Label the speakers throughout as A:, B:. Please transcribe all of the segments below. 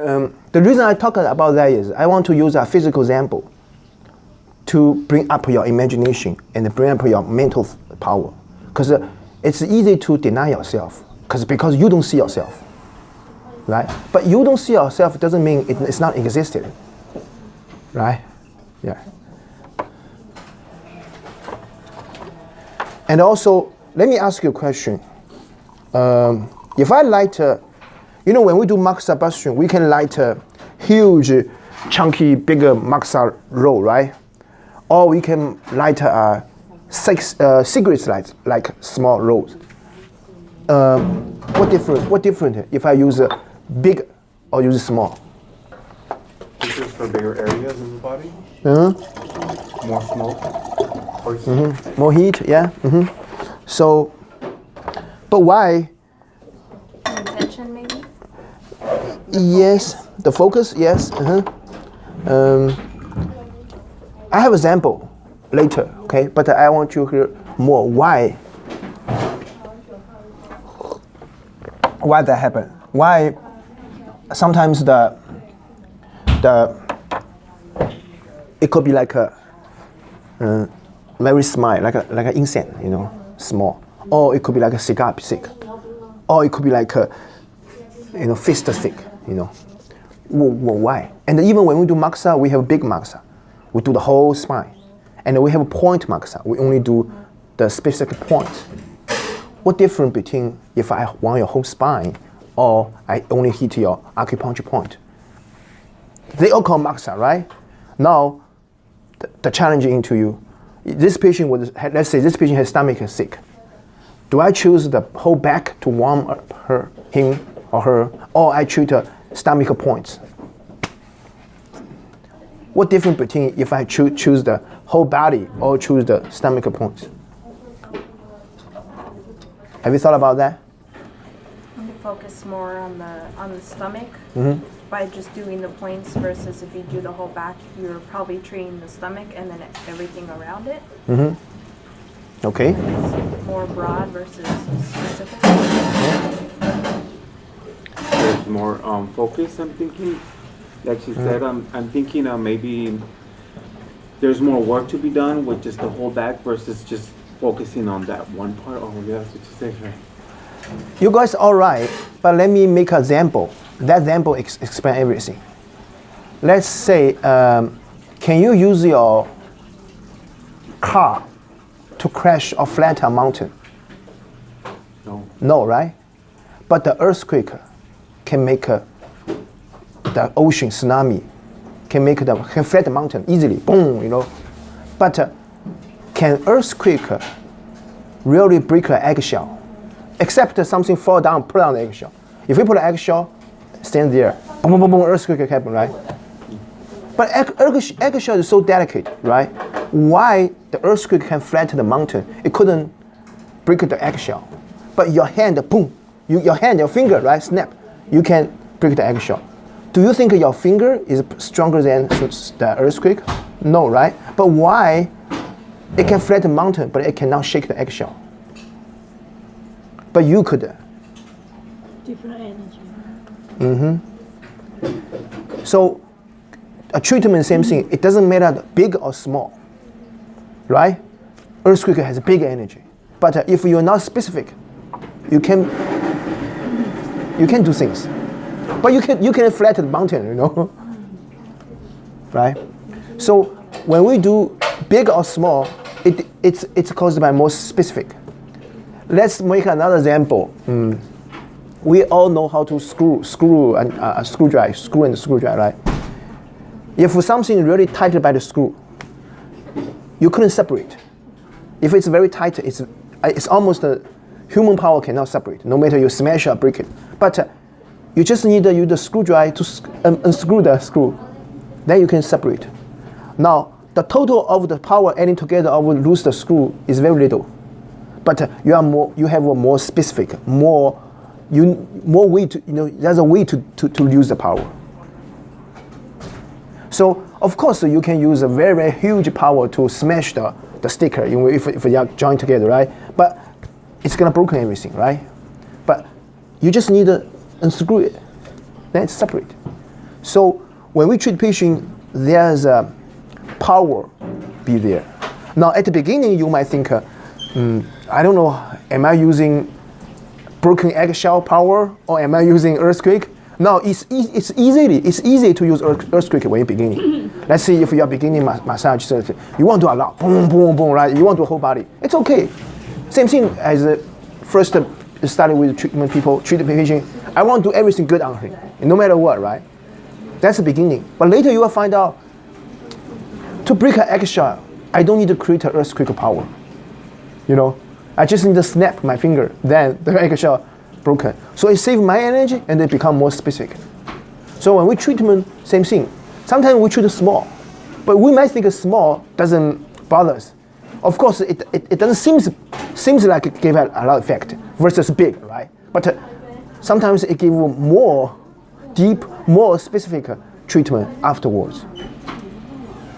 A: The reason I talk about that is I want to use a physical example to bring up your imagination and bring up your mental power. Because it's easy to deny yourself because you don't see yourself, right? But you don't see yourself doesn't mean it's not existing, right? Yeah. And also, let me ask you a question. If I light, when we do mach combustion, we can light a huge, chunky, bigger mach roll, right? Or we can light a cigarette light, like small rolls. What different if I use a big or use small?
B: This is for bigger areas in the body? More smoke? Or heat?
A: More heat, yeah. So, but why?
C: Intention, maybe?
A: Yes, the focus, yes. I have an example later, okay? But I want you to hear more. Why that happen? Why sometimes it could be like a very small, like an incense, small, or it could be like a cigar stick, or it could be like a fist stick, Why? And even when we do maxa, we have big maxa. We do the whole spine. And we have a point maxa. We only do the specific point. What difference between if I want your whole spine or I only hit your acupuncture point? They all call maxa, right? Now, the challenge into you. This patient let's say this patient has stomach sick. Do I choose the whole back to warm up him or her, or I treat the stomach points? What difference between if I choose the whole body or choose the stomach points? Have you thought about that?
C: You focus more on the stomach by just doing the points versus if you do the whole back, you're probably treating the stomach and then everything around it.
A: Okay.
C: It's more broad versus specific.
B: There's more focus, I'm thinking. Like she said, I'm thinking maybe there's more work to be done with just the whole back versus just focusing on that one part. Oh, yeah, that's what you said, right?
A: You guys all right, but let me make an example. That example explains everything. Let's say, can you use your car to crash or flatten a mountain?
B: No.
A: No, right? But the earthquake can make the ocean tsunami, can flatten the mountain easily, boom, But can earthquake really break an eggshell? Except something fall down, pull down the eggshell. If we put an eggshell, stand there, boom, boom, boom, boom, earthquake can happen, right? But eggshell is so delicate, right? Why the earthquake can flatten the mountain? It couldn't break the eggshell. But your hand, boom, your finger, right, snap, you can break the eggshell. Do you think your finger is stronger than the earthquake? No, right? But why it can flatten the mountain, but it cannot shake the eggshell? But you could.
D: Different energy.
A: So a treatment, same thing. It doesn't matter big or small, right? Earthquake has a big energy. But if you're not specific, you can do things. But you can flatten the mountain, right? So when we do big or small, it's caused by more specific. Let's make another example. We all know how to screw and screw and screw dry, right? If something really tight by the screw, you couldn't separate. If it's very tight, it's almost human power cannot separate, no matter you smash or break it. But you just need to use the screwdriver to unscrew the screw. Then you can separate. Now, the total of the power adding together of lose the screw is very little. But you have a more specific, more way to, there's a way to use the power. So, of course, you can use a very, very huge power to smash the sticker, if you are joined together, right? But it's gonna broken everything, right? But you just need to unscrew it, then it's separate. So when we treat patient, there's a power be there. Now at the beginning, you might think, I don't know, am I using broken eggshell power or am I using earthquake? No, it's easy to use earthquake when you're beginning. Let's say if you are beginning massage therapy, you want to do a lot, boom, boom, boom, right? You want to do whole body. It's okay. Same thing as first started with treatment people, treat the patient. I want to do everything good on him, no matter what, right? That's the beginning. But later you will find out, to break an eggshell, I don't need to create an earthquake power. You know, I just need to snap my finger, then the eggshell broken. So it saves my energy and it become more specific. So when we treatment, same thing. Sometimes we treat small, but we might think small doesn't bother us. Of course, it doesn't seems like it gave a lot of effect versus big, right? But sometimes it gives more deep, more specific treatment afterwards.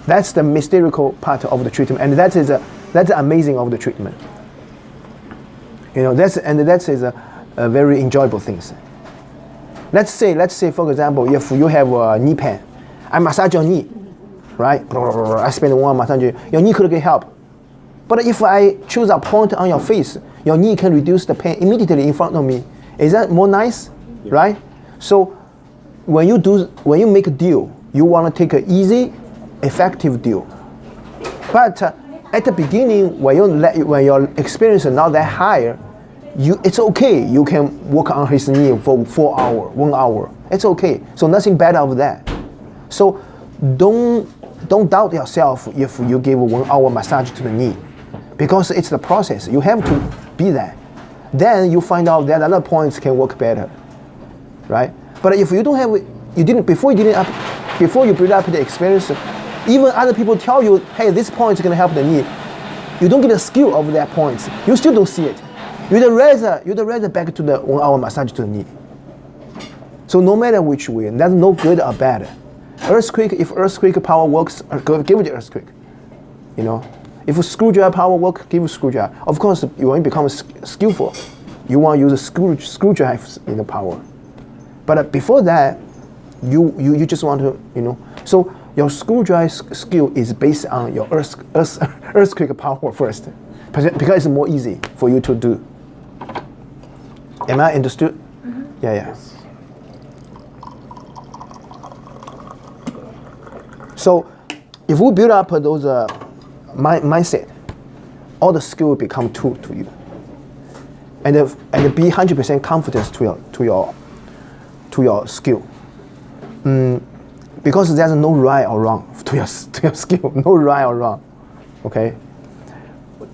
A: That's the mystical part of the treatment, and that's the amazing of the treatment. You know, that's a very enjoyable things. Let's say for example, if you have a knee pain, I massage your knee, right? I spend 1 massage, your knee could get help. But if I choose a point on your face, your knee can reduce the pain immediately in front of me. Is that more nice, right? So when you make a deal, you want to take an easy, effective deal. But at the beginning, when your experience is not that high, it's okay. You can work on his knee for 4 hours, 1 hour. It's okay. So nothing bad of that. So don't doubt yourself if you give a 1 hour massage to the knee, because it's the process. You have to be that. Then you find out that other points can work better, right? But if you don't have, before you build up the experience, even other people tell you, hey, this point is gonna help the knee. You don't get a skill of that points. You still don't see it. You'd rather back to the 1 hour massage to the knee. So no matter which way, that's no good or bad. Earthquake, if earthquake power works, give it the earthquake. You know, if screwdriver power work, give screwdriver. Of course, you want to become skillful. You want to use a screwdriver in the power. But before that, you just want to, you know. So your screwdriver skill is based on your earthquake power first, because it's more easy for you to do. Am I understood? Mm-hmm. Yeah. So if we build up those mindset, all the skill will become tool to you, and be 100% confidence to your skill. Because there's no right or wrong to your skill, no right or wrong. Okay.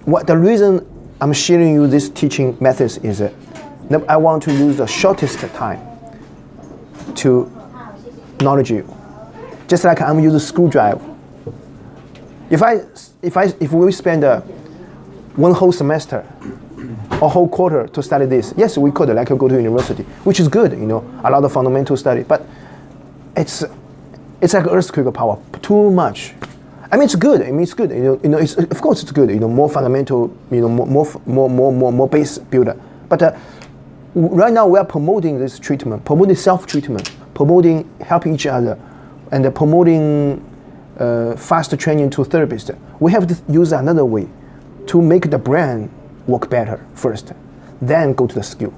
A: What the reason I'm sharing you this teaching methods is that I want to use the shortest time to knowledge you. Just like I'm using a screwdriver. If we spend 1 whole semester or whole quarter to study this, yes, we could like go to university, which is good, you know, a lot of fundamental study, but it's like earthquake power, too much. I mean, it's good. It's good. You know, of course it's good. You know, more fundamental. You know, more base builder. But right now we are promoting this treatment, promoting self-treatment, promoting helping each other, and promoting faster training to therapists. We have to use another way to make the brain work better first, then go to the skill.